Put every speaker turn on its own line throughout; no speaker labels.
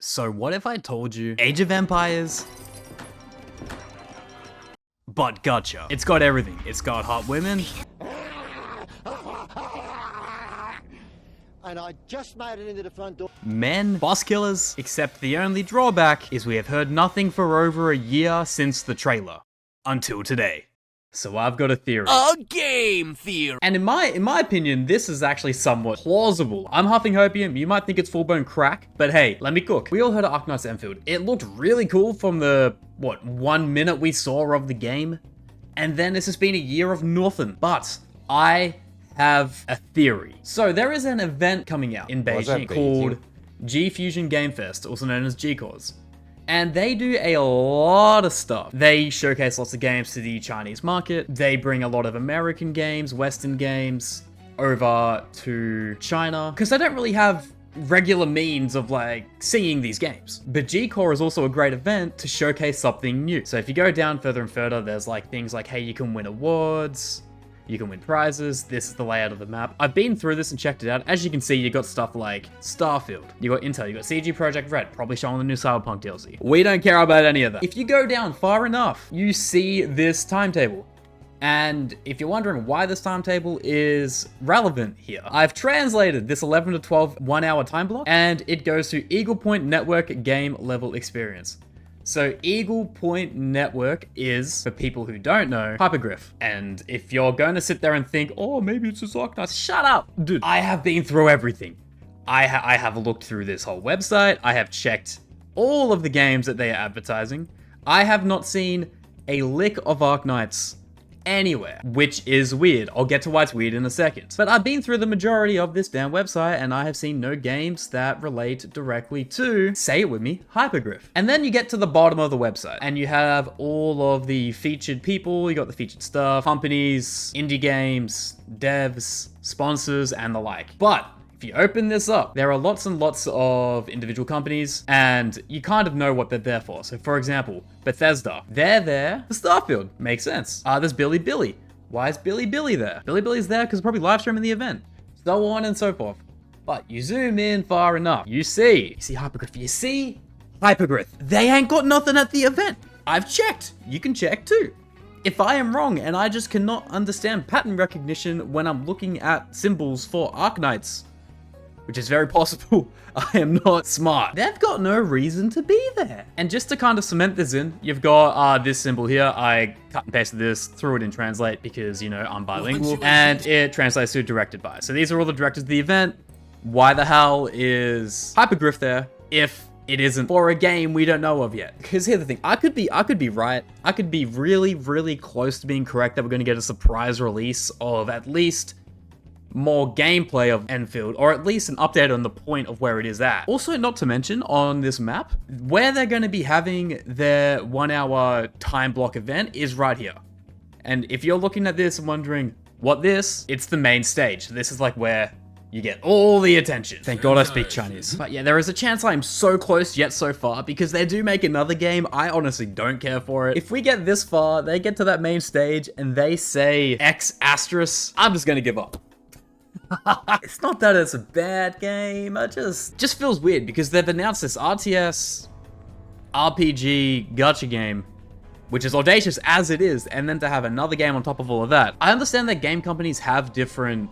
So what if I told you Age of Empires, but gotcha. It's got everything. It's got hot women.
And I just made it into the front door.
Men, boss killers, except the only drawback is we have heard nothing for over a year since the trailer. Until today. So I've got a theory.
A game theory!
And in my opinion, this is actually somewhat plausible. I'm huffing Hopium, you might think it's full-blown crack, but hey, let me cook. We all heard of Arknights Endfield. It looked really cool from the, 1 minute we saw of the game? And then it's just been a year of nothing. But I have a theory. So there is an event coming out in Beijing called G Fusion Game Fest, also known as G-Cause. And they do a lot of stuff. They showcase lots of games to the Chinese market. They bring a lot of American games, Western games over to China. Because they don't really have regular means of seeing these games. But G-Core is also a great event to showcase something new. So if you go down further and further, there's things like, hey, you can win awards. You can win prizes. This is the layout of the map. I've been through this and checked it out. As you can see, you got stuff like Starfield. You got Intel. You got CG Projekt Red, probably showing the new Cyberpunk DLC. We don't care about any of that. If you go down far enough, you see this timetable. And if you're wondering why this timetable is relevant here, I've translated this 11 to 12 1-hour time block, and it goes to Eagle Point Network Game Level Experience. So Eagle Point Network is, for people who don't know, Hypergriff. And if you're going to sit there and think, oh, maybe it's just Arknights, shut up. Dude, I have been through everything. I have looked through this whole website. I have checked all of the games that they are advertising. I have not seen a lick of Arknights anywhere, which is weird. I'll get to why it's weird in a second. But I've been through the majority of this damn website and I have seen no games that relate directly to, say it with me, Hypergriff. And then you get to the bottom of the website and you have all of the featured people, you got the featured stuff, companies, indie games, devs, sponsors, and the like. But if you open this up, there are lots and lots of individual companies, and you kind of know what they're there for. So for example, Bethesda, they're there for Starfield. Makes sense. There's Billy Billy. Why is Billy Billy there? Billy Billy's there because probably live streaming the event. So on and so forth. But you zoom in far enough, you see Hypergriff. You see Hypergriff. They ain't got nothing at the event. I've checked. You can check too. If I am wrong and I just cannot understand pattern recognition when I'm looking at symbols for Arknights, which is very possible, I am not smart. They've got no reason to be there. And just to kind of cement this in, you've got this symbol here. I cut and pasted this, threw it in Translate because, I'm bilingual, and it translates to directed by. So these are all the directors of the event. Why the hell is Hypergriff there if it isn't for a game we don't know of yet? Because here's the thing, I could be right. I could be really, really close to being correct that we're going to get a surprise release of at least more gameplay of Endfield, or at least an update on the point of where it is at. Also, not to mention, on this map, where they're going to be having their 1-hour time block event is right here. And if you're looking at this and wondering, it's the main stage. This is where you get all the attention. Thank God I speak Chinese. But yeah, there is a chance I'm so close yet so far, because they do make another game. I honestly don't care for it. If we get this far, they get to that main stage, and they say X asterisk, I'm just going to give up. It's not that it's a bad game, it just feels weird because they've announced this RTS RPG gacha game, which is audacious as it is, and then to have another game on top of all of that. I understand that game companies have different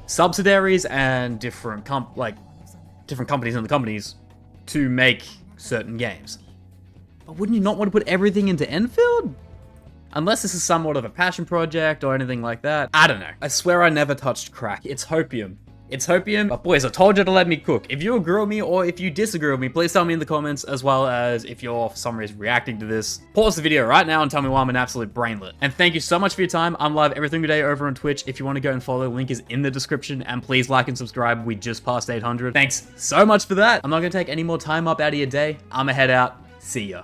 subsidiaries and different companies in the companies to make certain games. But wouldn't you not want to put everything into Endfield? Unless this is somewhat of a passion project or anything like that. I don't know. I swear I never touched crack. It's Hopium. It's Hopium. But boys, I told you to let me cook. If you agree with me or if you disagree with me, please tell me in the comments, as well as if you're for some reason reacting to this. Pause the video right now and tell me why I'm an absolute brainlet. And thank you so much for your time. I'm live every single day over on Twitch. If you want to go and follow, link is in the description. And please like and subscribe. We just passed 800. Thanks so much for that. I'm not going to take any more time up out of your day. I'm going to head out. See ya.